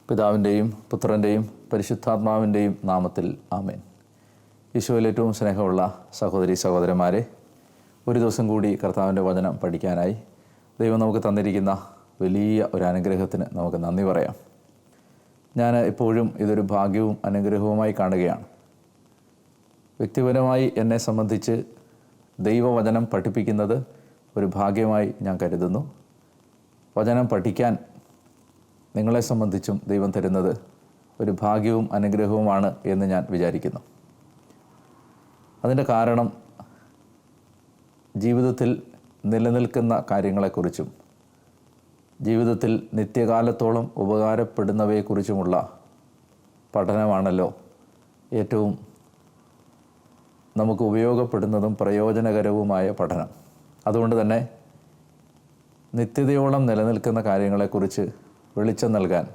പിതാവിൻ്റെയും പുത്രൻ്റെയും പരിശുദ്ധാത്മാവിൻ്റെയും നാമത്തിൽ ആമേൻ. ഈശോയിൽ ഏറ്റവും സ്നേഹമുള്ള സഹോദരി സഹോദരന്മാരെ, ഒരു ദിവസം കൂടി കർത്താവിൻ്റെ വചനം പഠിക്കാനായി ദൈവം നമുക്ക് തന്നിരിക്കുന്ന വലിയ ഒരു അനുഗ്രഹത്തിന് നമുക്ക് നന്ദി പറയാം. ഞാൻ എപ്പോഴും ഇതൊരു ഭാഗ്യവും അനുഗ്രഹവുമായി കാണുകയാണ്. വ്യക്തിപരമായി എന്നെ സംബന്ധിച്ച് ദൈവവചനം പഠിപ്പിക്കുന്നത് ഒരു ഭാഗ്യമായി ഞാൻ കരുതുന്നു. വചനം പഠിക്കാൻ നിങ്ങളെ സംബന്ധിച്ചും ദൈവം തരുന്നത് ഒരു ഭാഗ്യവും അനുഗ്രഹവുമാണ് എന്ന് ഞാൻ വിചാരിക്കുന്നു. അതിൻ്റെ കാരണം ജീവിതത്തിൽ നിലനിൽക്കുന്ന കാര്യങ്ങളെക്കുറിച്ചും ജീവിതത്തിൽ നിത്യകാലത്തോളം ഉപകാരപ്പെടുന്നവയെക്കുറിച്ചുമുള്ള പഠനമാണല്ലോ ഏറ്റവും നമുക്ക് ഉപയോഗപ്പെടുന്നതും പ്രയോജനകരവുമായ പഠനം. അതുകൊണ്ട് തന്നെ നിത്യതയോളം നിലനിൽക്കുന്ന കാര്യങ്ങളെക്കുറിച്ച് വെളിച്ചം നൽകാൻ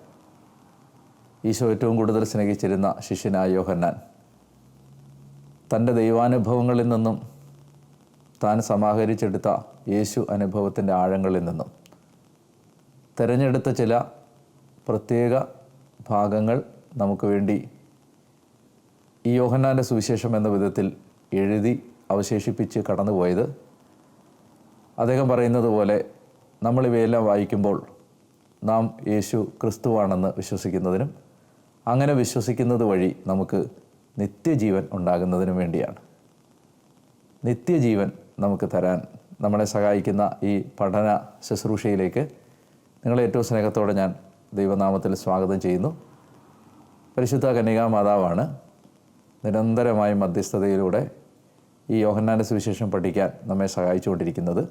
ഈശോ ഏറ്റവും കൂടുതൽ സ്നേഹിച്ചിരുന്ന ശിഷ്യനായ യോഹന്നാൻ തൻ്റെ ദൈവാനുഭവങ്ങളിൽ നിന്നും താൻ സമാഹരിച്ചെടുത്ത യേശു അനുഭവത്തിൻ്റെ ആഴങ്ങളിൽ നിന്നും തിരഞ്ഞെടുത്ത ചില പ്രത്യേക ഭാഗങ്ങൾ നമുക്ക് വേണ്ടി ഈ യോഹന്നാൻ്റെ സുവിശേഷം എന്ന വിധത്തിൽ എഴുതി അവശേഷിപ്പിച്ച് കടന്നുപോയത്, അദ്ദേഹം പറയുന്നത് പോലെ നമ്മളിവയെല്ലാം വായിക്കുമ്പോൾ നാം യേശു ക്രിസ്തുവാണെന്ന് വിശ്വസിക്കുന്നതിനും അങ്ങനെ വിശ്വസിക്കുന്നത് വഴി നമുക്ക് നിത്യജീവൻ ഉണ്ടാകുന്നതിനും വേണ്ടിയാണ്. നിത്യജീവൻ നമുക്ക് തരാൻ നമ്മളെ സഹായിക്കുന്ന ഈ പഠന ശുശ്രൂഷയിലേക്ക് നിങ്ങളെ ഏറ്റവും സ്നേഹത്തോടെ ഞാൻ ദൈവനാമത്തിൽ സ്വാഗതം ചെയ്യുന്നു. പരിശുദ്ധ കന്യകാമാതാവാണ് നിരന്തരമായ മധ്യസ്ഥതയിലൂടെ ഈ യോഹന്നാൻ്റെ സുവിശേഷം പഠിക്കാൻ നമ്മെ സഹായിച്ചുകൊണ്ടിരിക്കുന്നത്.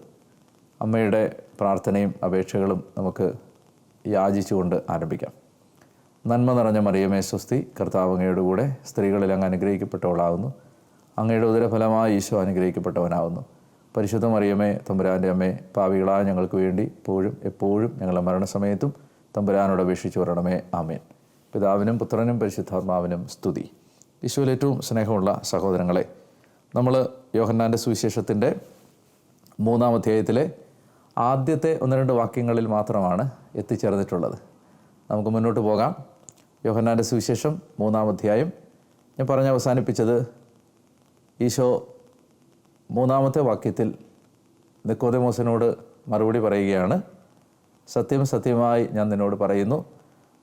അമ്മയുടെ പ്രാർത്ഥനയും അപേക്ഷകളും നമുക്ക് യാചിച്ചുകൊണ്ട് ആരംഭിക്കാം. നന്മ നിറഞ്ഞ മറിയമേ സ്വസ്തി, കർത്താവ് അങ്ങയുടെ കൂടെ സ്ത്രീകളിൽ അങ്ങ് അനുഗ്രഹിക്കപ്പെട്ടവളാവുന്നു. അങ്ങയുടെ ഉദരഫലമായി ഈശോ അനുഗ്രഹിക്കപ്പെട്ടവനാവുന്നു. പരിശുദ്ധ മറിയമേ തമ്പുരാൻ്റെ അമ്മേ, പാപികളായ ഞങ്ങൾക്ക് വേണ്ടി ഇപ്പോഴും എപ്പോഴും ഞങ്ങളുടെ മരണസമയത്തും തമ്പുരാനോട് അപേക്ഷിച്ചു വരണമേ. ആമേൻ. പിതാവിനും പുത്രനും പരിശുദ്ധാത്മാവിനും സ്തുതി. ഈശോയിൽ ഏറ്റവും സ്നേഹമുള്ള സഹോദരങ്ങളെ, നമ്മൾ യോഹന്നാൻ്റെ സുവിശേഷത്തിൻ്റെ 3-ാം അധ്യായത്തിലെ ആദ്യത്തെ 1-2 വാക്യങ്ങളിൽ മാത്രമാണ് എത്തിച്ചേർന്നിട്ടുള്ളത്. നമുക്ക് മുന്നോട്ട് പോകാം. യോഹന്നാൻ്റെ സുവിശേഷം 3-ാം അധ്യായം ഞാൻ പറഞ്ഞ് അവസാനിപ്പിച്ചത് ഈശോ 3-ാമത്തെ വാക്യത്തിൽ നിക്കോദെമോസിനോട് മറുപടി പറയുകയാണ്. സത്യം സത്യമായി ഞാൻ നിന്നോട് പറയുന്നു,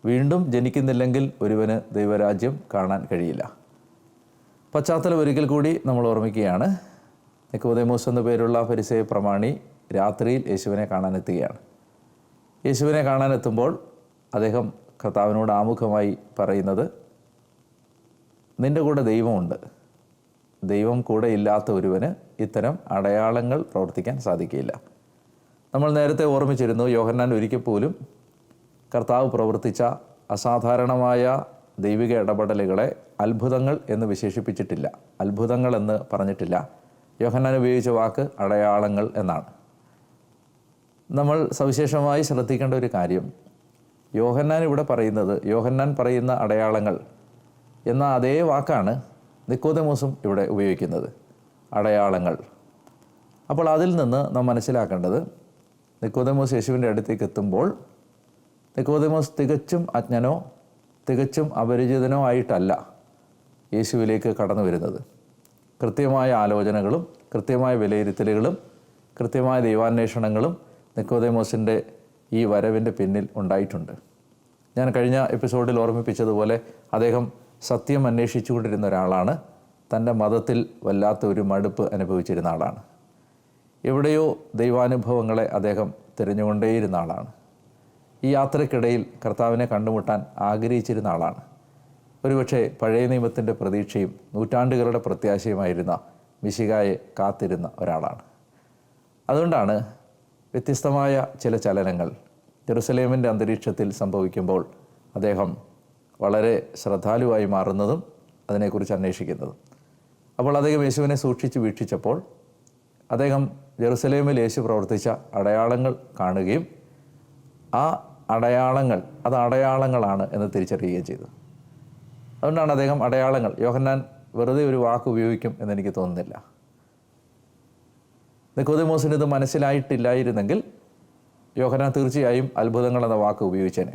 വീണ്ടും ജനിക്കുന്നില്ലെങ്കിൽ ഒരുവന് ദൈവരാജ്യം കാണാൻ കഴിയില്ല. പശ്ചാത്തലം ഒരിക്കൽ കൂടി നമ്മൾ ഓർമ്മിക്കുകയാണ്. നിക്കോദെമോസ് എന്ന പേരുള്ള ഫരിസേയ പ്രമാണി രാത്രിയിൽ യേശുവിനെ കാണാനെത്തുകയാണ്. യേശുവിനെ കാണാനെത്തുമ്പോൾ അദ്ദേഹം കർത്താവിനോട് ആമുഖമായി പറയുന്നത്, നിൻ്റെ കൂടെ ദൈവമുണ്ട്. ദൈവം കൂടെ ഇല്ലാത്ത ഒരുവന് ഇത്തരം അടയാളങ്ങൾ പ്രവർത്തിക്കാൻ സാധിക്കില്ല. നമ്മൾ നേരത്തെ ഓർമ്മിച്ചിരുന്നു, യോഹന്നാൻ ഒരിക്കൽ പോലും കർത്താവ് പ്രവർത്തിച്ച അസാധാരണമായ ദൈവിക ഇടപെടലുകളെ അത്ഭുതങ്ങൾ എന്ന് വിശേഷിപ്പിച്ചിട്ടില്ല, അത്ഭുതങ്ങൾ എന്ന് പറഞ്ഞിട്ടില്ല. യോഹന്നാൻ ഉപയോഗിച്ച വാക്ക് അടയാളങ്ങൾ എന്നാണ്. നമ്മൾ സവിശേഷമായി ശ്രദ്ധിക്കേണ്ട ഒരു കാര്യം, യോഹന്നാൻ ഇവിടെ പറയുന്നത്, യോഹന്നാൻ പറയുന്ന അടയാളങ്ങൾ എന്ന അതേ വാക്കാണ് നിക്കോദെമോസും ഇവിടെ ഉപയോഗിക്കുന്നത്, അടയാളങ്ങൾ. അപ്പോൾ അതിൽ നിന്ന് നാം മനസ്സിലാക്കേണ്ടത്, നിക്കോദെമോസ് യേശുവിൻ്റെ അടുത്തേക്ക് എത്തുമ്പോൾ നിക്കോദെമോസ് തികച്ചും അജ്ഞനോ തികച്ചും അപരിചിതനോ ആയിട്ടല്ല യേശുവിലേക്ക് കടന്നു വരുന്നത്. കൃത്യമായ ആലോചനകളും കൃത്യമായ വിലയിരുത്തലുകളും കൃത്യമായ ദൈവാന്വേഷണങ്ങളും നിക്കോദെമോസിൻ്റെ ഈ വരവിൻ്റെ പിന്നിൽ ഉണ്ടായിട്ടുണ്ട്. ഞാൻ കഴിഞ്ഞ എപ്പിസോഡിൽ ഓർമ്മിപ്പിച്ചതുപോലെ അദ്ദേഹം സത്യം അന്വേഷിച്ചുകൊണ്ടിരുന്ന ഒരാളാണ്. തൻ്റെ മതത്തിൽ വല്ലാത്ത ഒരു മടുപ്പ് അനുഭവിച്ചിരുന്ന ആളാണ്. എവിടെയോ ദൈവാനുഭവങ്ങളെ അദ്ദേഹം തിരഞ്ഞുകൊണ്ടേയിരുന്ന ആളാണ്. ഈ യാത്രയ്ക്കിടയിൽ കർത്താവിനെ കണ്ടുമുട്ടാൻ ആഗ്രഹിച്ചിരുന്ന ആളാണ്. ഒരുപക്ഷെ പഴയ നിയമത്തിൻ്റെ പ്രതീക്ഷയും നൂറ്റാണ്ടുകളുടെ പ്രത്യാശയുമായിരുന്ന മിശിഹായെ കാത്തിരുന്ന ഒരാളാണ്. അതുകൊണ്ടാണ് വ്യത്യസ്തമായ ചില ചലനങ്ങൾ ജെറുസലേമിൻ്റെ അന്തരീക്ഷത്തിൽ സംഭവിക്കുമ്പോൾ അദ്ദേഹം വളരെ ശ്രദ്ധാലുവായി മാറുന്നതും അതിനെക്കുറിച്ച് അന്വേഷിക്കുന്നതും. അപ്പോൾ അദ്ദേഹം യേശുവിനെ സൂക്ഷിച്ച് വീക്ഷിച്ചപ്പോൾ അദ്ദേഹം ജെറുസലേമിൽ യേശു പ്രവർത്തിച്ച അടയാളങ്ങൾ കാണുകയും ആ അടയാളങ്ങൾ അത് അടയാളങ്ങളാണ് എന്ന് തിരിച്ചറിയുകയും ചെയ്തു. അതുകൊണ്ടാണ് അദ്ദേഹം അടയാളങ്ങൾ, യോഹന്നാൻ വെറുതെ ഒരു വാക്ക് ഉപയോഗിക്കും എന്നെനിക്ക് തോന്നുന്നില്ല. നിക്കോദെമോസിന് ഇത് മനസ്സിലായിട്ടില്ലായിരുന്നെങ്കിൽ യോഹന്നാൻ തീർച്ചയായും അത്ഭുതങ്ങൾ എന്ന വാക്ക് ഉപയോഗിച്ചേനെ.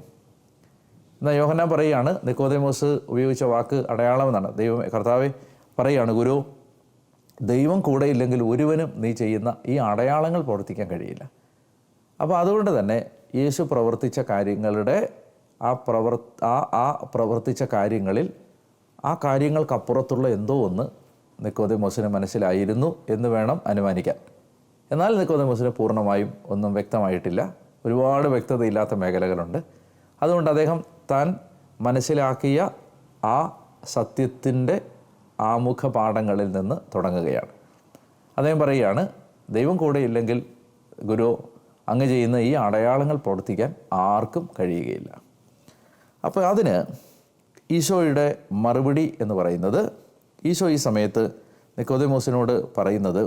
എന്നാൽ യോഹന്നാൻ പറയുകയാണ്, നിക്കോദേമോസ് ഉപയോഗിച്ച വാക്ക് അടയാളം എന്നാണ്. കർത്താവെ പറയുകയാണ്, ഗുരു, ദൈവം കൂടെ ഇല്ലെങ്കിൽ ഒരുവനും നീ ചെയ്യുന്ന ഈ അടയാളങ്ങൾ പ്രവർത്തിക്കാൻ കഴിയില്ല. അപ്പോൾ അതുകൊണ്ട് തന്നെ യേശു പ്രവർത്തിച്ച കാര്യങ്ങളുടെ പ്രവർത്തിച്ച കാര്യങ്ങളിൽ ആ കാര്യങ്ങൾക്കപ്പുറത്തുള്ള എന്തോ ഒന്ന് നിക്കോദേമോസിന് മനസ്സിലായിരുന്നു എന്ന് വേണം അനുമാനിക്കാൻ. എന്നാൽ നിക്കോദേമോസിന് പൂർണ്ണമായും ഒന്നും വ്യക്തമായിട്ടില്ല. ഒരുപാട് വ്യക്തതയില്ലാത്ത മേഖലകളുണ്ട്. അതുകൊണ്ട് അദ്ദേഹം താൻ മനസ്സിലാക്കിയ ആ സത്യത്തിൻ്റെ ആമുഖ പാഠങ്ങളിൽ നിന്ന് തുടങ്ങുകയാണ്. അദ്ദേഹം പറയുകയാണ്, ദൈവം കൂടെ ഇല്ലെങ്കിൽ ഗുരു, അങ്ങ് ചെയ്യുന്ന ഈ അടയാളങ്ങൾ പ്രവർത്തിക്കാൻ ആർക്കും കഴിയുകയില്ല. അപ്പോൾ അതിന് ഈശോയുടെ മറുപടി എന്ന് പറയുന്നത്, ഈശോ ഈ സമയത്ത് നിക്കോദേമോസിനോട് പറയുന്നത്,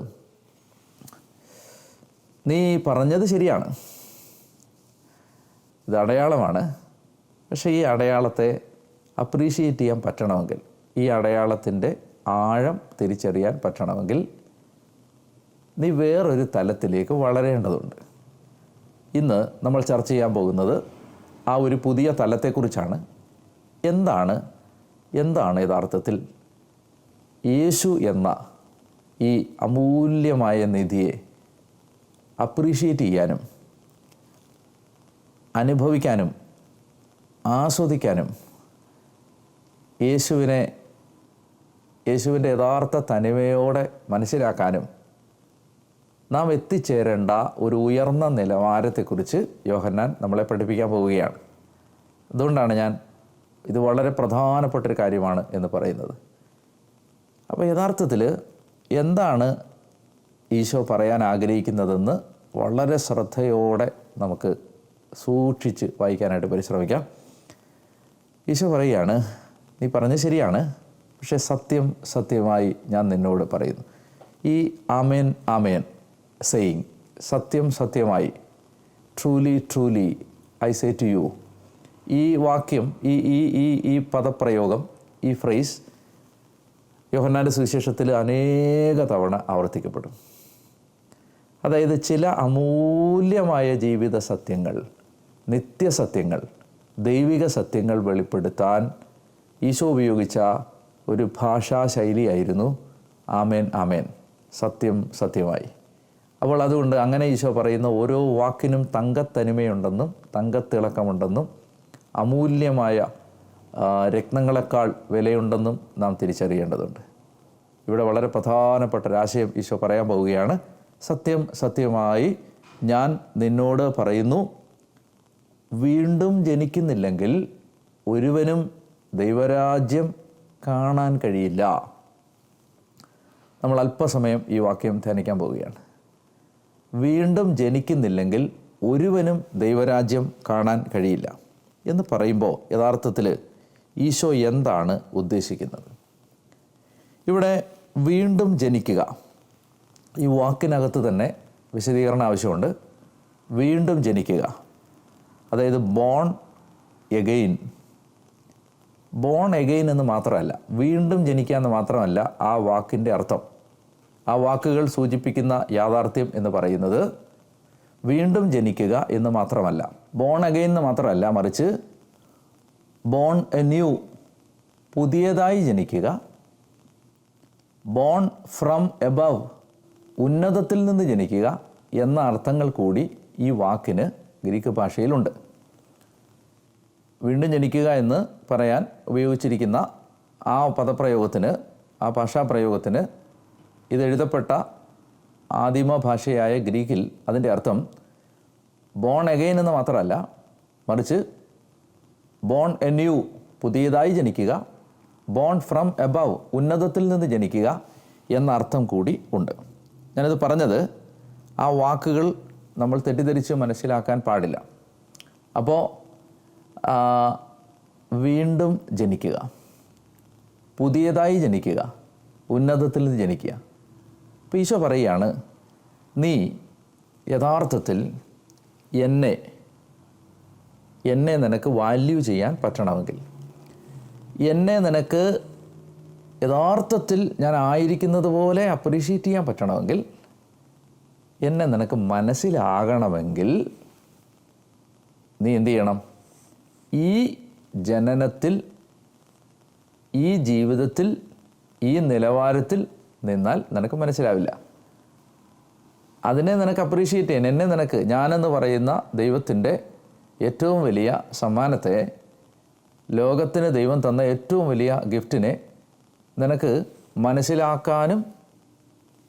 നീ പറഞ്ഞത് ശരിയാണ്, ഇത് അടയാളമാണ്. പക്ഷേ ഈ അടയാളത്തെ അപ്രീഷിയേറ്റ് ചെയ്യാൻ പറ്റണമെങ്കിൽ, ഈ അടയാളത്തിൻ്റെ ആഴം തിരിച്ചറിയാൻ പറ്റണമെങ്കിൽ നീ വേറൊരു തലത്തിലേക്ക് വളരേണ്ടതുണ്ട്. ഇന്ന് നമ്മൾ ചർച്ച ചെയ്യാൻ പോകുന്നത് ആ ഒരു പുതിയ തലത്തെക്കുറിച്ചാണ്. എന്താണ് യഥാർത്ഥത്തിൽ യേശു എന്ന ഈ അമൂല്യമായ നിധിയെ അപ്രീഷിയേറ്റ് ചെയ്യാനും അനുഭവിക്കാനും ആസ്വദിക്കാനും യേശുവിൻ്റെ യഥാർത്ഥ തനിമയോടെ മനസ്സിലാക്കാനും നാം എത്തിച്ചേരേണ്ട ഒരു ഉയർന്ന നിലവാരത്തെക്കുറിച്ച് യോഹന്നാൻ നമ്മളെ പഠിപ്പിക്കാൻ പോവുകയാണ്. അതുകൊണ്ടാണ് ഞാൻ ഇത് വളരെ പ്രധാനപ്പെട്ടൊരു കാര്യമാണ് എന്ന് പറയുന്നത്. അപ്പോൾ യഥാർത്ഥത്തിൽ എന്താണ് ഈശോ പറയാൻ ആഗ്രഹിക്കുന്നതെന്ന് വളരെ ശ്രദ്ധയോടെ നമുക്ക് സൂക്ഷിച്ച് വായിക്കാനായിട്ട് പരിശ്രമിക്കാം. ഈശോ പറയുകയാണ്, നീ പറഞ്ഞത് ശരിയാണ്, പക്ഷേ സത്യമായി ഞാൻ നിന്നോട് പറയുന്നു. ഈ ആമേൻ ആമേൻ സെയിങ്, സത്യമായി, truly I say to you, ഈ വാക്യം, ഈ പദപ്രയോഗം, ഈ ഫ്രേസ് യോഹന്നാൻ്റെ സുവിശേഷത്തിൽ അനേക തവണ ആവർത്തിക്കപ്പെടും. അതായത് ചില അമൂല്യമായ ജീവിത സത്യങ്ങൾ, നിത്യസത്യങ്ങൾ, ദൈവിക സത്യങ്ങൾ വെളിപ്പെടുത്താൻ ഈശോ ഉപയോഗിച്ച ഒരു ഭാഷാശൈലിയായിരുന്നു ആമേൻ ആമേൻ, സത്യമായി. അപ്പോൾ അതുകൊണ്ട് അങ്ങനെ ഈശോ പറയുന്ന ഓരോ വാക്കിനും തങ്കത്തനിമയുണ്ടെന്നും തങ്കത്തിളക്കമുണ്ടെന്നും അമൂല്യമായ രത്നങ്ങളെക്കാൾ വിലയുണ്ടെന്നും നാം തിരിച്ചറിയേണ്ടതുണ്ട്. ഇവിടെ വളരെ പ്രധാനപ്പെട്ട ഒരാശയം ഈശോ പറയാൻ പോവുകയാണ്. സത്യമായി ഞാൻ നിന്നോട് പറയുന്നു, വീണ്ടും ജനിക്കുന്നില്ലെങ്കിൽ ഒരുവനും ദൈവരാജ്യം കാണാൻ കഴിയില്ല. നമ്മൾ അല്പസമയം ഈ വാക്യം ധ്യാനിക്കാൻ പോവുകയാണ്. വീണ്ടും ജനിക്കുന്നില്ലെങ്കിൽ ഒരുവനും ദൈവരാജ്യം കാണാൻ കഴിയില്ല എന്ന് പറയുമ്പോൾ യഥാർത്ഥത്തിൽ ഈശോ എന്താണ് ഉദ്ദേശിക്കുന്നത്? ഇവിടെ വീണ്ടും ജനിക്കുക, ഈ വാക്കിനകത്ത് തന്നെ വിശദീകരണം ആവശ്യമുണ്ട്. വീണ്ടും ജനിക്കുക, അതായത് ബോൺ എഗെയിൻ എന്ന് മാത്രമല്ല, വീണ്ടും ജനിക്കുക എന്ന് മാത്രമല്ല ആ വാക്കിൻ്റെ അർത്ഥം. ആ വാക്കുകൾ സൂചിപ്പിക്കുന്ന യാഥാർത്ഥ്യം എന്ന് പറയുന്നത് വീണ്ടും ജനിക്കുക എന്ന് മാത്രമല്ല, ബോൺ അഗെയിൻ എന്ന് മാത്രമല്ല, മറിച്ച് ബോൺ എ ന്യൂ, പുതിയതായി ജനിക്കുക, ബോൺ ഫ്രം എബവ്, ഉന്നതത്തിൽ നിന്ന് ജനിക്കുക എന്ന അർത്ഥങ്ങൾ കൂടി ഈ വാക്കിന് ഗ്രീക്ക് ഭാഷയിലുണ്ട്. വീണ്ടും ജനിക്കുക എന്ന് പറയാൻ ഉപയോഗിച്ചിരിക്കുന്ന ആ പദപ്രയോഗത്തിന്, ആ ഭാഷാപ്രയോഗത്തിന്, ഇതെഴുതപ്പെട്ട ആദിമ ഭാഷയായ ഗ്രീക്കിൽ അതിൻ്റെ അർത്ഥം ബോൺ എഗെയിൻ എന്ന് മാത്രമല്ല, മറിച്ച് ബോൺ എ ന്യൂ, പുതിയതായി ജനിക്കുക, ബോൺ ഫ്രം എബവ്, ഉന്നതത്തിൽ നിന്ന് ജനിക്കുക എന്ന അർത്ഥം കൂടി ഉണ്ട്. ഞാനിത് പറഞ്ഞത് ആ വാക്കുകൾ നമ്മൾ തെറ്റിദ്ധരിച്ച് മനസ്സിലാക്കാൻ പാടില്ല. അപ്പോൾ വീണ്ടും ജനിക്കുക, പുതിയതായി ജനിക്കുക, ഉന്നതത്തിൽ നിന്ന് ജനിക്കുക. അപ്പോൾ ഈശോ പറയുകയാണ്, നീ യഥാർത്ഥത്തിൽ എന്നെ നിനക്ക് വാല്യൂ ചെയ്യാൻ പറ്റണമെങ്കിൽ, എന്നെ നിനക്ക് യഥാർത്ഥത്തിൽ ഞാൻ ആയിരിക്കുന്നത് പോലെ അപ്രീഷിയേറ്റ് ചെയ്യാൻ പറ്റണമെങ്കിൽ, എന്നെ നിനക്ക് മനസ്സിലാകണമെങ്കിൽ നീ എന്ത് ചെയ്യണം? ഈ ജനനത്തിൽ, ഈ ജീവിതത്തിൽ, ഈ നിലവാരത്തിൽ നിന്നാൽ നിനക്ക് മനസ്സിലാവില്ല. അതിനെ നിനക്ക് അപ്രീഷിയേറ്റ് ചെയ്യാൻ, എന്നെ നിനക്ക്, ഞാനെന്ന് പറയുന്ന ദൈവത്തിൻ്റെ ഏറ്റവും വലിയ സമ്മാനത്തെ, ലോകത്തിന് ദൈവം തന്ന ഏറ്റവും വലിയ ഗിഫ്റ്റിനെ നിനക്ക് മനസ്സിലാക്കാനും,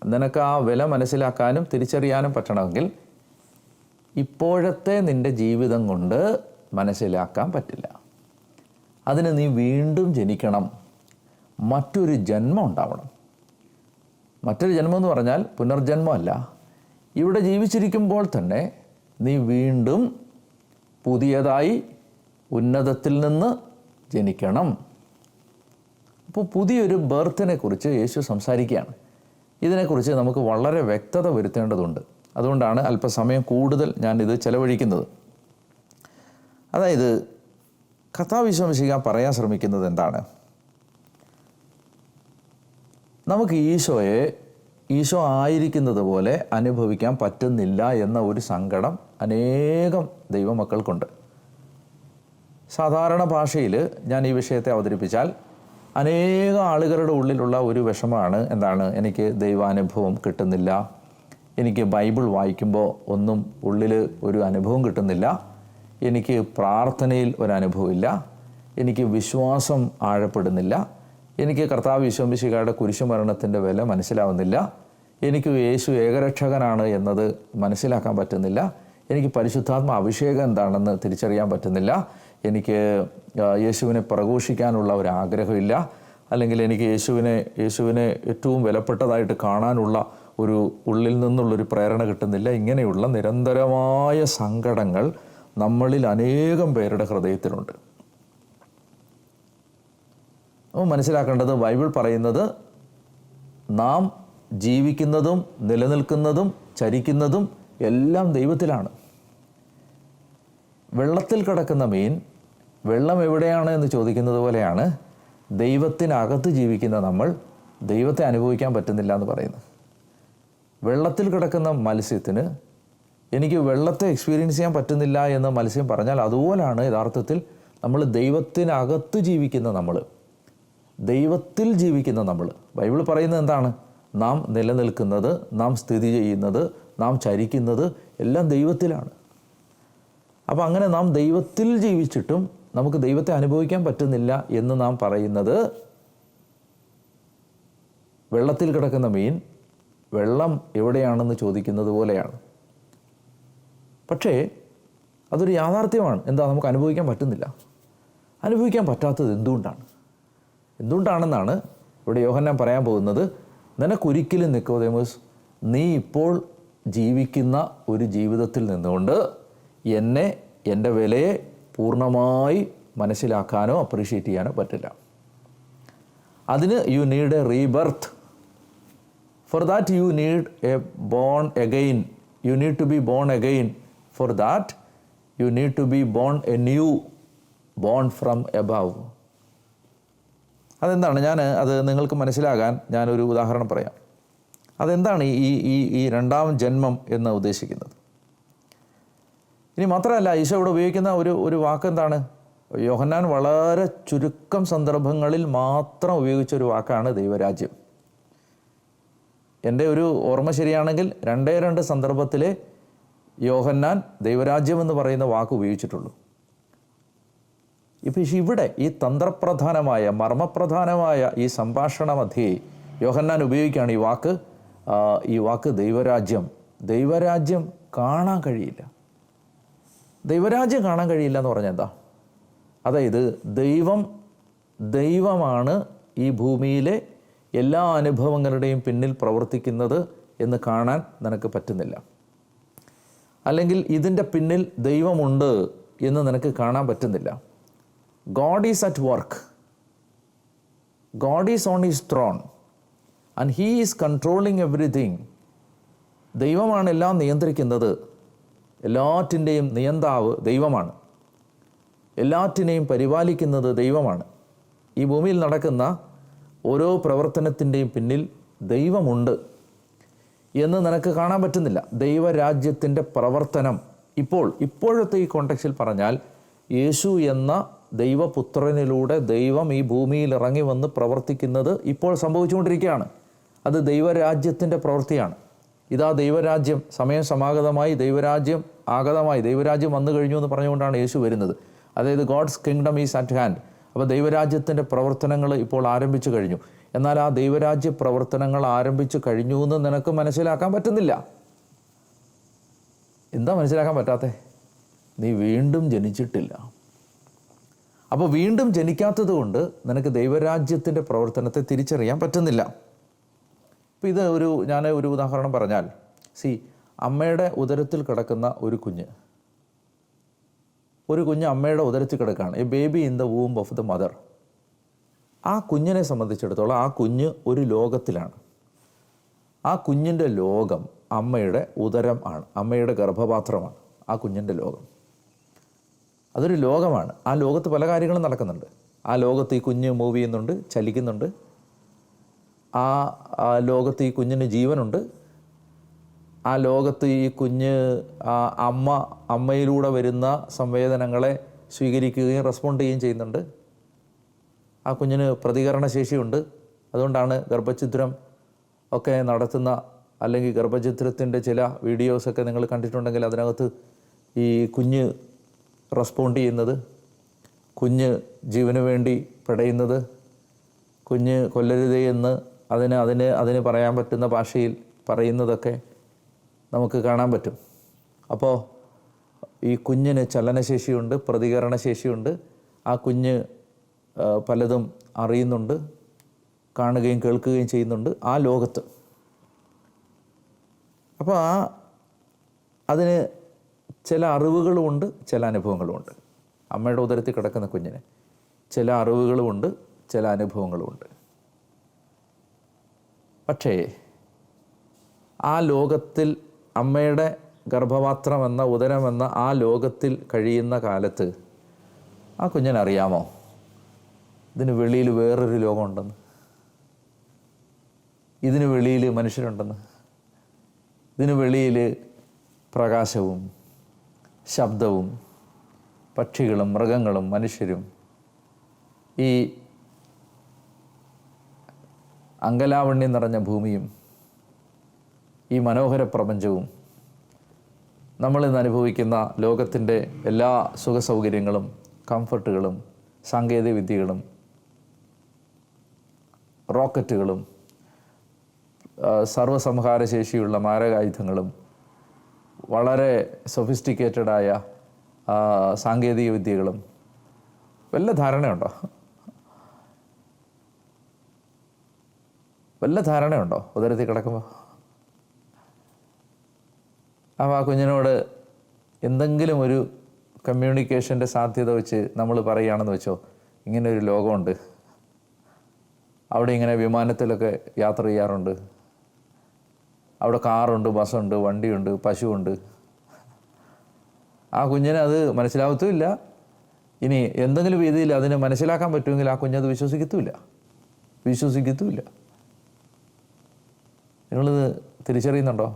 നിനക്ക് ആ വില മനസ്സിലാക്കാനും തിരിച്ചറിയാനും പറ്റണമെങ്കിൽ ഇപ്പോഴത്തെ നിൻ്റെ ജീവിതം കൊണ്ട് മനസ്സിലാക്കാൻ പറ്റില്ല. അതിന് നീ വീണ്ടും ജനിക്കണം, മറ്റൊരു ജന്മം ഉണ്ടാവണം. മറ്റൊരു ജന്മം എന്ന് പറഞ്ഞാൽ പുനർജന്മമല്ല. ഇവിടെ ജീവിച്ചിരിക്കുമ്പോൾ തന്നെ നീ വീണ്ടും പുതിയതായി ഉന്നതത്തിൽ നിന്ന് ജനിക്കണം. അപ്പോൾ പുതിയൊരു ബർത്തിനെ കുറിച്ച് യേശു സംസാരിക്കുകയാണ്. ഇതിനെക്കുറിച്ച് നമുക്ക് വളരെ വ്യക്തത വരുത്തേണ്ടതുണ്ട്. അതുകൊണ്ടാണ് അല്പസമയം കൂടുതൽ ഞാനിത് ചെലവഴിക്കുന്നത്. അതായത് കർത്താവ് യേശു മിശിഹാ പറയാൻ ശ്രമിക്കുന്നത് എന്താണ്? നമുക്ക് ഈശോ ആയിരിക്കുന്നത് പോലെ അനുഭവിക്കാൻ പറ്റുന്നില്ല എന്ന ഒരു സങ്കടം അനേകം ദൈവമക്കൾക്കുണ്ട്. സാധാരണ ഭാഷയിൽ ഞാൻ ഈ വിഷയത്തെ അവതരിപ്പിച്ചാൽ അനേക ആളുകളുടെ ഉള്ളിലുള്ള ഒരു വിഷമമാണ് എന്താണ്? എനിക്ക് ദൈവാനുഭവം കിട്ടുന്നില്ല, എനിക്ക് ബൈബിൾ വായിക്കുമ്പോൾ ഒന്നും ഉള്ളിൽ ഒരു അനുഭവം കിട്ടുന്നില്ല, എനിക്ക് പ്രാർത്ഥനയിൽ ഒരനുഭവമില്ല, എനിക്ക് വിശ്വാസം ആഴപ്പെടുന്നില്ല, എനിക്ക് കർത്താവ് യേശു മിശിഹായുടെ കുരിശുമരണത്തിൻ്റെ വില മനസ്സിലാവുന്നില്ല, എനിക്ക് യേശു ഏകരക്ഷകനാണ് എന്നത് മനസ്സിലാക്കാൻ പറ്റുന്നില്ല, എനിക്ക് പരിശുദ്ധാത്മ അഭിഷേകം എന്താണെന്ന് തിരിച്ചറിയാൻ പറ്റുന്നില്ല, എനിക്ക് യേശുവിനെ പ്രഘോഷിക്കാനുള്ള ഒരു ആഗ്രഹമില്ല, അല്ലെങ്കിൽ എനിക്ക് യേശുവിനെ ഏറ്റവും വിലപ്പെട്ടതായിട്ട് കാണാനുള്ള ഒരു ഉള്ളിൽ നിന്നുള്ളൊരു പ്രേരണ കിട്ടുന്നില്ല. ഇങ്ങനെയുള്ള നിരന്തരമായ സങ്കടങ്ങൾ നമ്മളിൽ അനേകം പേരുടെ ഹൃദയത്തിലുണ്ട്. അപ്പോൾ മനസ്സിലാക്കേണ്ടത്, ബൈബിൾ പറയുന്നത് നാം ജീവിക്കുന്നതും നിലനിൽക്കുന്നതും ചരിക്കുന്നതും എല്ലാം ദൈവത്തിലാണ്. വെള്ളത്തിൽ കിടക്കുന്ന മീൻ വെള്ളം എവിടെയാണ് എന്ന് ചോദിക്കുന്നത് പോലെയാണ് ദൈവത്തിനകത്ത് ജീവിക്കുന്ന നമ്മൾ ദൈവത്തെ അനുഭവിക്കാൻ പറ്റുന്നില്ല എന്ന് പറയുന്നത്. വെള്ളത്തിൽ കിടക്കുന്ന മത്സ്യത്തിന് എനിക്ക് വെള്ളത്തെ എക്സ്പീരിയൻസ് ചെയ്യാൻ പറ്റുന്നില്ല എന്ന് മത്സ്യം പറഞ്ഞാൽ അതുപോലാണ് യഥാർത്ഥത്തിൽ നമ്മൾ ദൈവത്തിനകത്ത് ജീവിക്കുന്ന നമ്മൾ, ദൈവത്തിൽ ജീവിക്കുന്ന നമ്മൾ. ബൈബിൾ പറയുന്നത് എന്താണ്? നാം നിലനിൽക്കുന്നത്, നാം സ്ഥിതി ചെയ്യുന്നത്, നാം ചരിക്കുന്നത് എല്ലാം ദൈവത്തിലാണ്. അപ്പോൾ അങ്ങനെ നാം ദൈവത്തിൽ ജീവിച്ചിട്ടും നമുക്ക് ദൈവത്തെ അനുഭവിക്കാൻ പറ്റുന്നില്ല എന്ന് നാം പറയുന്നത് വെള്ളത്തിൽ കിടക്കുന്ന മീൻ വെള്ളം എവിടെയാണെന്ന് ചോദിക്കുന്നത് പോലെയാണ്. പക്ഷേ അതൊരു യാഥാർത്ഥ്യമാണ്. എന്താ? നമുക്ക് അനുഭവിക്കാൻ പറ്റുന്നില്ല. അനുഭവിക്കാൻ പറ്റാത്തത് എന്തുകൊണ്ടാണെന്നാണ് ഇവിടെ യോഹന്നാൻ പറയാൻ പോകുന്നത്. നിനക്കൊരിക്കലും നിക്കോദേമോസ്, നീ ഇപ്പോൾ ജീവിക്കുന്ന ഒരു ജീവിതത്തിൽ നിന്നുകൊണ്ട് എൻ്റെ വിലയെ പൂർണ്ണമായി മനസ്സിലാക്കാനോ അപ്രീഷിയേറ്റ് ചെയ്യാനോ പറ്റില്ല. അതിന് you need a rebirth. For that you need a born again. You need to be born again. For that you need to be born a new, born from above. അതെന്താണ്? അത് നിങ്ങൾക്ക് മനസ്സിലാകാൻ ഞാനൊരു ഉദാഹരണം പറയാം. അതെന്താണ് ഈ രണ്ടാം ജന്മം എന്ന് ഉദ്ദേശിക്കുന്നത്? ഇനി മാത്രമല്ല, ഈശോ ഇവിടെ ഉപയോഗിക്കുന്ന ഒരു വാക്കെന്താണ്? യോഹന്നാൻ വളരെ ചുരുക്കം സന്ദർഭങ്ങളിൽ മാത്രം ഉപയോഗിച്ചൊരു വാക്കാണ് ദൈവരാജ്യം. എൻ്റെ ഒരു ഓർമ്മ ശരിയാണെങ്കിൽ 2 സന്ദർഭത്തിലെ യോഹന്നാൻ ദൈവരാജ്യം എന്ന് പറയുന്ന വാക്ക് ഉപയോഗിച്ചിട്ടുള്ളൂ. ഇപ്പം ഇവിടെ ഈ തന്ത്രപ്രധാനമായ മർമ്മപ്രധാനമായ ഈ സംഭാഷണ മധ്യേ യോഹന്നാൻ ഉപയോഗിക്കുകയാണ് ഈ വാക്ക് ദൈവരാജ്യം. ദൈവരാജ്യം കാണാൻ കഴിയില്ല. ദൈവരാജ്യം കാണാൻ കഴിയില്ല എന്ന് പറഞ്ഞാൽ എന്താ? അതായത് ദൈവമാണ് ഈ ഭൂമിയിലെ എല്ലാ അനുഭവങ്ങളുടെയും പിന്നിൽ പ്രവർത്തിക്കുന്നത് എന്ന് കാണാൻ നിനക്ക് പറ്റുന്നില്ല. അല്ലെങ്കിൽ ഇതിൻ്റെ പിന്നിൽ ദൈവമുണ്ട് എന്ന് നിനക്ക് കാണാൻ പറ്റുന്നില്ല. God is at work. God is on his throne and he is controlling everything. ദൈവമാണ് എല്ലാം നിയന്ത്രിക്കുന്നത്. എല്ലാറ്റിൻ്റെയും നിയന്താവ് ദൈവമാണ്. എല്ലാറ്റിനെയും പരിപാലിക്കുന്നത് ദൈവമാണ്. ഈ ഭൂമിയിൽ നടക്കുന്ന ഓരോ പ്രവർത്തനത്തിൻ്റെയും പിന്നിൽ ദൈവമുണ്ട് എന്ന് നിനക്ക് കാണാൻ പറ്റുന്നില്ല. ദൈവരാജ്യത്തിൻ്റെ പ്രവർത്തനം ഇപ്പോഴത്തെ ഈ കോണ്ടെക്സ്റ്റിൽ പറഞ്ഞാൽ യേശു എന്ന ദൈവപുത്രനിലൂടെ ദൈവം ഈ ഭൂമിയിൽ ഇറങ്ങി വന്ന് പ്രവർത്തിക്കുന്നത് ഇപ്പോൾ സംഭവിച്ചുകൊണ്ടിരിക്കുകയാണ്. അത് ദൈവരാജ്യത്തിൻ്റെ പ്രവൃത്തിയാണ്. ഇതാ ദൈവരാജ്യം സമയം സമാഗതമായി, ദൈവരാജ്യം വന്നു കഴിഞ്ഞു എന്ന് പറഞ്ഞുകൊണ്ടാണ് യേശു വരുന്നത്. അതായത് God's kingdom is at hand. അപ്പോൾ ദൈവരാജ്യത്തിൻ്റെ പ്രവർത്തനങ്ങൾ ഇപ്പോൾ ആരംഭിച്ചു കഴിഞ്ഞു. എന്നാൽ ആ ദൈവരാജ്യ പ്രവർത്തനങ്ങൾ ആരംഭിച്ചു കഴിഞ്ഞു എന്ന് നിനക്ക് മനസ്സിലാക്കാൻ പറ്റുന്നില്ല. എന്താ മനസ്സിലാക്കാൻ പറ്റാത്തേ? നീ വീണ്ടും ജനിച്ചിട്ടില്ല. അപ്പോൾ വീണ്ടും ജനിക്കാത്തത് കൊണ്ട് നിനക്ക് ദൈവരാജ്യത്തിൻ്റെ പ്രവർത്തനത്തെ തിരിച്ചറിയാൻ പറ്റുന്നില്ല. ഇപ്പോൾ ഞാൻ ഒരു ഉദാഹരണം പറഞ്ഞാൽ, അമ്മയുടെ ഉദരത്തിൽ കിടക്കുന്ന ഒരു കുഞ്ഞ് അമ്മയുടെ ഉദരത്തിൽ കിടക്കുകയാണ്. A baby in the womb of the mother. ആ കുഞ്ഞിനെ സംബന്ധിച്ചിടത്തോളം ആ കുഞ്ഞ് ഒരു ലോകത്തിലാണ്. ആ കുഞ്ഞിൻ്റെ ലോകം അമ്മയുടെ ഉദരം ആണ്, അമ്മയുടെ ഗർഭപാത്രമാണ് ആ കുഞ്ഞിൻ്റെ ലോകം. അതൊരു ലോകമാണ്. ആ ലോകത്ത് പല കാര്യങ്ങളും നടക്കുന്നുണ്ട്. ആ ലോകത്ത് ഈ കുഞ്ഞ് മൂവ് ചെയ്യുന്നുണ്ട്, ചലിക്കുന്നുണ്ട്. ആ ലോകത്ത് ഈ കുഞ്ഞിന് ജീവനുണ്ട്. ആ ലോകത്ത് ഈ കുഞ്ഞ് അമ്മയിലൂടെ വരുന്ന സംവേദനങ്ങളെ സ്വീകരിക്കുകയും റെസ്പോണ്ട് ചെയ്യുകയും ചെയ്യുന്നുണ്ട്. ആ കുഞ്ഞിന് പ്രതികരണശേഷിയുണ്ട്. അതുകൊണ്ടാണ് ഗർഭഛിദ്രം ഒക്കെ നടത്തുന്ന, അല്ലെങ്കിൽ ഗർഭഛിദ്രത്തിൻ്റെ ചില വീഡിയോസൊക്കെ നിങ്ങൾ കണ്ടിട്ടുണ്ടെങ്കിൽ അതിനകത്ത് ഈ കുഞ്ഞ് റെസ്പോണ്ട് ചെയ്യുന്നത്, കുഞ്ഞ് ജീവന് വേണ്ടി പിടയുന്നത്, കുഞ്ഞ് കൊല്ലരുതേ എന്ന് അതിന് പറയാൻ പറ്റുന്ന ഭാഷയിൽ പറയുന്നതൊക്കെ നമുക്ക് കാണാൻ പറ്റും. അപ്പോൾ ഈ കുഞ്ഞിന് ചലനശേഷിയുണ്ട്, പ്രതികരണശേഷിയുണ്ട്. ആ കുഞ്ഞ് പലതും അറിയുന്നുണ്ട്, കാണുകയും കേൾക്കുകയും ചെയ്യുന്നുണ്ട് ആ ലോകത്ത്. അപ്പോൾ അതിന് ചില അറിവുകളുമുണ്ട്, ചില അനുഭവങ്ങളുമുണ്ട്. അമ്മയുടെ ഉദരത്തിൽ കിടക്കുന്ന കുഞ്ഞിന് ചില അറിവുകളുമുണ്ട്, ചില അനുഭവങ്ങളുമുണ്ട്. പക്ഷേ ആ ലോകത്തിൽ, അമ്മയുടെ ഗർഭപാത്രമെന്ന ഉദരമെന്ന ആ ലോകത്തിൽ കഴിയുന്ന കാലത്ത് ആ കുഞ്ഞിനറിയാമോ ഇതിന് വെളിയിൽ വേറൊരു ലോകമുണ്ടെന്ന്, ഇതിന് വെളിയിൽ മനുഷ്യരുണ്ടെന്ന്, ഇതിന് വെളിയിൽ പ്രകാശവും ശബ്ദവും പക്ഷികളും മൃഗങ്ങളും മനുഷ്യരും ഈ അങ്കലാവണ്യം നിറഞ്ഞ ഭൂമിയും ഈ മനോഹര പ്രപഞ്ചവും നമ്മളിന്ന് അനുഭവിക്കുന്ന ലോകത്തിൻ്റെ എല്ലാ സുഖസൗകര്യങ്ങളും കംഫർട്ടുകളും സാങ്കേതിക വിദ്യകളും റോക്കറ്റുകളും സർവ്വസംഹാരശേഷിയുള്ള മാരകായുധങ്ങളും വളരെ സൊഫിസ്റ്റിക്കേറ്റഡായ സാങ്കേതിക വിദ്യകളും വല്ല ധാരണയുണ്ടോ? ഉദരത്തിൽ കിടക്കുമ്പോൾ? അപ്പോൾ ആ കുഞ്ഞിനോട് എന്തെങ്കിലും ഒരു കമ്മ്യൂണിക്കേഷൻ്റെ സാധ്യത വെച്ച് നമ്മൾ പറയുകയാണെന്ന് വെച്ചോ, ഇങ്ങനെ ഒരു ലോകമുണ്ട്, അവിടെ ഇങ്ങനെ വിമാനത്തിലൊക്കെ യാത്ര ചെയ്യാറുണ്ട്, അവിടെ കാറുണ്ട്, ബസ്സുണ്ട്, വണ്ടിയുണ്ട്, പശുവുണ്ട്. ആ കുഞ്ഞിന് അത് മനസ്സിലാവത്തുമില്ല. ഇനി എന്തെങ്കിലും രീതിയിൽ അതിനെ മനസ്സിലാക്കാൻ പറ്റുമെങ്കിൽ ആ കുഞ്ഞത് വിശ്വസിക്കത്തുമില്ല. നിങ്ങളിത് തിരിച്ചറിയുന്നുണ്ടോ?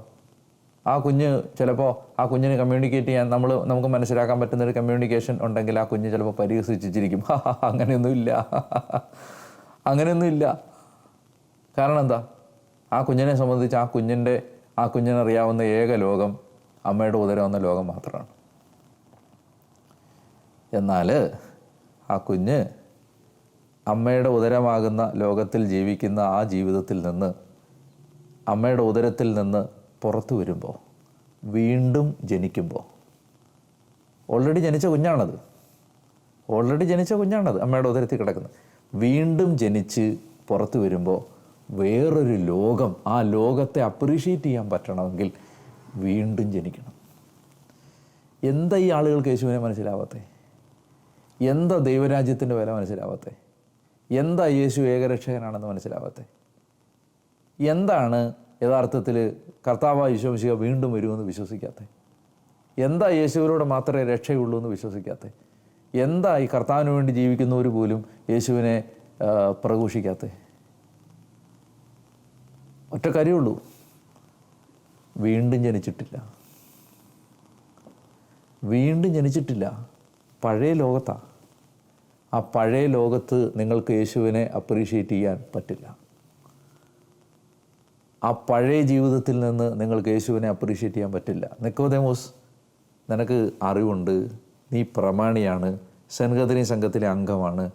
ആ കുഞ്ഞ് ചിലപ്പോൾ ആ കുഞ്ഞിന് കമ്മ്യൂണിക്കേറ്റ് ചെയ്യാൻ നമുക്ക് മനസ്സിലാക്കാൻ പറ്റുന്നൊരു കമ്മ്യൂണിക്കേഷൻ ഉണ്ടെങ്കിൽ ആ കുഞ്ഞ് ചിലപ്പോൾ പരിഹസിച്ചിരിക്കും. അങ്ങനെയൊന്നുമില്ല. കാരണം എന്താ? ആ കുഞ്ഞിനെ സംബന്ധിച്ച് ആ കുഞ്ഞിനറിയാവുന്ന ഏക ലോകം അമ്മയുടെ ഉദരം എന്ന ലോകം മാത്രമാണ്. എന്നാൽ ആ കുഞ്ഞ് അമ്മയുടെ ഉദരമാകുന്ന ലോകത്തിൽ ജീവിക്കുന്ന ആ ജീവിതത്തിൽ നിന്ന്, അമ്മയുടെ ഉദരത്തിൽ നിന്ന് പുറത്തു വരുമ്പോൾ, വീണ്ടും ജനിക്കുമ്പോൾ, ഓൾറെഡി ജനിച്ച കുഞ്ഞാണത് അമ്മയുടെ ഉദരത്തിൽ കിടക്കുന്നത്. വീണ്ടും ജനിച്ച് പുറത്തു വരുമ്പോൾ വേറൊരു ലോകം, ആ ലോകത്തെ അപ്രീഷിയേറ്റ് ചെയ്യാൻ പറ്റണമെങ്കിൽ വീണ്ടും ജനിക്കണം. എന്താ ഈ ആളുകൾക്ക് യേശുവിനെ മനസ്സിലാവാത്തേ? എന്താ ദൈവരാജ്യത്തിൻ്റെ വില മനസ്സിലാവാത്തേ? എന്താ യേശു ഏകരക്ഷകനാണെന്ന് മനസ്സിലാവാത്തേ? എന്താണ് യഥാർത്ഥത്തിൽ കർത്താവായ യേശു മിശിഹ വീണ്ടും വരുമെന്ന് വിശ്വസിക്കാത്തേ? എന്താ യേശുവിലൂടെ മാത്രമേ രക്ഷയുള്ളൂ എന്ന് വിശ്വസിക്കാത്തേ? എന്താ ഈ കർത്താവിന് വേണ്ടി ജീവിക്കുന്നവർ പോലും യേശുവിനെ പ്രഘോഷിക്കാത്തേ? ഒറ്റ കാര്യമുള്ളൂ, വീണ്ടും ജനിച്ചിട്ടില്ല. പഴയ ലോകത്താണ്. ആ പഴയ ലോകത്ത് നിങ്ങൾക്ക് യേശുവിനെ അപ്രീഷിയേറ്റ് ചെയ്യാൻ പറ്റില്ല. ആ പഴയ ജീവിതത്തിൽ നിന്ന് നിങ്ങൾക്ക് യേശുവിനെ അപ്രീഷിയേറ്റ് ചെയ്യാൻ പറ്റില്ല. നിക്കോദേമോസ്, നിനക്ക് അറിവുണ്ട്, നീ പ്രമാണിയാണ്, സെൻഹദ്രീൻ സംഘത്തിലെ അംഗമാണ്,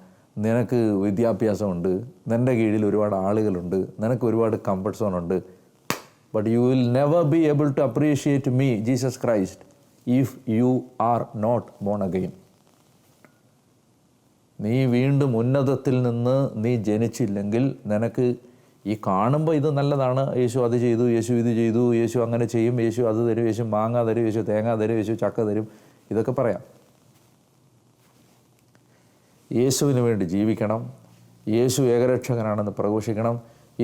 നിനക്ക് വിദ്യാഭ്യാസമുണ്ട്, നിൻ്റെ കീഴിൽ ഒരുപാട് ആളുകളുണ്ട്, നിനക്ക് ഒരുപാട് കംഫർട്ട് സോണുണ്ട്. But you will never be able to appreciate me Jesus Christ if you are not born again. നീ വീണ്ടും ഉന്നതത്തിൽ നിന്ന് നീ ജനിച്ചില്ലെങ്കിൽ നിനക്ക് ഈ കാണുമ്പോൾ ഇത് നല്ലതാണ്, യേശു അത് ചെയ്തു, യേശു ഇത് ചെയ്തു, യേശു അങ്ങനെ ചെയ്യും, യേശു അത് തരും, യേശു മാങ്ങ തരും, യേശു തേങ്ങ തരും, യേശു ചക്ക തരും, ഇതൊക്കെ പറയാം. യേശുവിന് വേണ്ടി ജീവിക്കണം, യേശു ഏകരക്ഷകനാണെന്ന് പ്രഘോഷിക്കണം,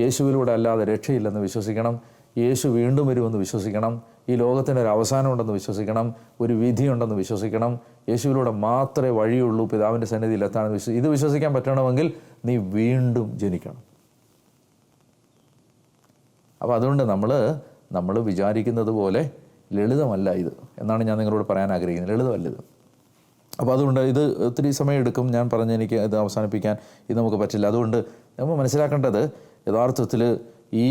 യേശുവിലൂടെ അല്ലാതെ രക്ഷയില്ലെന്ന് വിശ്വസിക്കണം, യേശു വീണ്ടും വരുമെന്ന് വിശ്വസിക്കണം, ഈ ലോകത്തിനൊരു അവസാനമുണ്ടെന്ന് വിശ്വസിക്കണം, ഒരു വിധിയുണ്ടെന്ന് വിശ്വസിക്കണം, യേശുവിലൂടെ മാത്രമേ വഴിയുള്ളൂ പിതാവിൻ്റെ സന്നിധിയിൽ എത്താണെന്ന് ഇത് വിശ്വസിക്കാൻ പറ്റണമെങ്കിൽ നീ വീണ്ടും ജനിക്കണം. അപ്പോൾ അതുകൊണ്ട് നമ്മൾ വിചാരിക്കുന്നത് പോലെ ലളിതമല്ല ഇത് എന്നാണ് ഞാൻ നിങ്ങളോട് പറയാൻ ആഗ്രഹിക്കുന്നത്. ലളിതമല്ല ഇത്. അപ്പോൾ അതുകൊണ്ട് ഇത് ഒത്തിരി സമയം എടുക്കും. ഞാൻ പറഞ്ഞ് എനിക്ക് ഇത് അവസാനിപ്പിക്കാൻ ഇത് നമുക്ക് പറ്റില്ല. അതുകൊണ്ട് നമ്മൾ മനസ്സിലാക്കേണ്ടത് യഥാർത്ഥത്തിൽ ഈ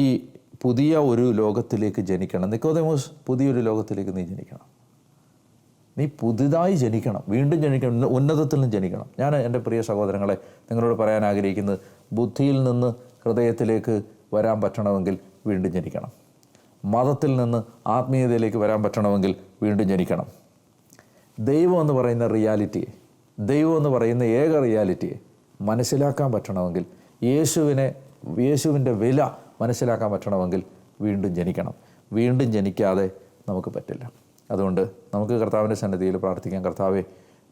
പുതിയ ഒരു ലോകത്തിലേക്ക് ജനിക്കണം. നിക്കോദേമോസ്, പുതിയൊരു ലോകത്തിലേക്ക് നീ ജനിക്കണം. നീ പുതുതായി ജനിക്കണം, വീണ്ടും ജനിക്കണം, ഉന്നതത്തിൽ നിന്ന് ജനിക്കണം. ഞാൻ എൻ്റെ പ്രിയ സഹോദരങ്ങളെ നിങ്ങളോട് പറയാൻ ആഗ്രഹിക്കുന്നത്, ബുദ്ധിയിൽ നിന്ന് ഹൃദയത്തിലേക്ക് വരാൻ പറ്റണമെങ്കിൽ വീണ്ടും ജനിക്കണം. മതത്തിൽ നിന്ന് ആത്മീയതയിലേക്ക് വരാൻ പറ്റണമെങ്കിൽ വീണ്ടും ജനിക്കണം. ദൈവം എന്ന് പറയുന്ന റിയാലിറ്റിയെ, ദൈവം എന്ന് പറയുന്ന ഏക റിയാലിറ്റിയെ മനസ്സിലാക്കാൻ പറ്റണമെങ്കിൽ, യേശുവിൻ്റെ വില മനസ്സിലാക്കാൻ പറ്റണമെങ്കിൽ വീണ്ടും ജനിക്കണം. വീണ്ടും ജനിക്കാതെ നമുക്ക് പറ്റില്ല. അതുകൊണ്ട് നമുക്ക് കർത്താവിൻ്റെ സന്നിധിയിൽ പ്രാർത്ഥിക്കാം. കർത്താവേ,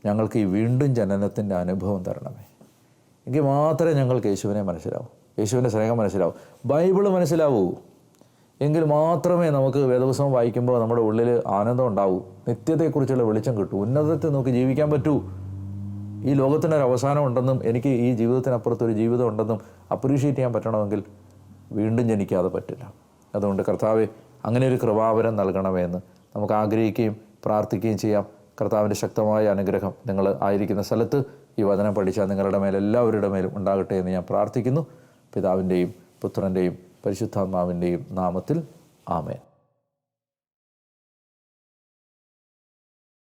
ഞങ്ങൾക്ക് ഈ വീണ്ടും ജനനത്തിൻ്റെ അനുഭവം തരണമേ. എങ്കിൽ മാത്രമേ ഞങ്ങൾക്ക് യേശുവിനെ മനസ്സിലാവൂ, യേശുവിൻ്റെ സ്നേഹം മനസ്സിലാവൂ, ബൈബിള് മനസ്സിലാവൂ. എങ്കിൽ മാത്രമേ നമുക്ക് വേദപുസ്തകം വായിക്കുമ്പോൾ നമ്മുടെ ഉള്ളിൽ ആനന്ദം ഉണ്ടാവൂ, നിത്യതയെക്കുറിച്ചുള്ള വെളിച്ചം കിട്ടൂ, ഉന്നതത്തിൽ നമുക്ക് ജീവിക്കാൻ പറ്റൂ. ഈ ലോകത്തിനൊരു അവസാനം ഉണ്ടെന്നും എനിക്ക് ഈ ജീവിതത്തിനപ്പുറത്തൊരു ജീവിതം ഉണ്ടെന്നും അപ്രീഷിയേറ്റ് ചെയ്യാൻ പറ്റണമെങ്കിൽ വീണ്ടും ജനിക്കാതെ പറ്റില്ല. അതുകൊണ്ട് കർത്താവെ, അങ്ങനെ ഒരു കൃപാവരം നൽകണമേ എന്ന് നമുക്ക് ആഗ്രഹിക്കുകയും പ്രാർത്ഥിക്കുകയും ചെയ്യാം. കർത്താവിൻ്റെ ശക്തമായ അനുഗ്രഹം നിങ്ങൾ ആയിരിക്കുന്ന സ്ഥലത്ത് ഈ വചനം പഠിച്ചാൽ നിങ്ങളുടെ മേൽ എല്ലാവരുടെ മേലും ഉണ്ടാകട്ടെ എന്ന് ഞാൻ പ്രാർത്ഥിക്കുന്നു. പിതാവിൻ്റെയും പുത്രൻ്റെയും പരിശുദ്ധാത്മാവിൻ്റെയും നാമത്തിൽ ആമേൻ.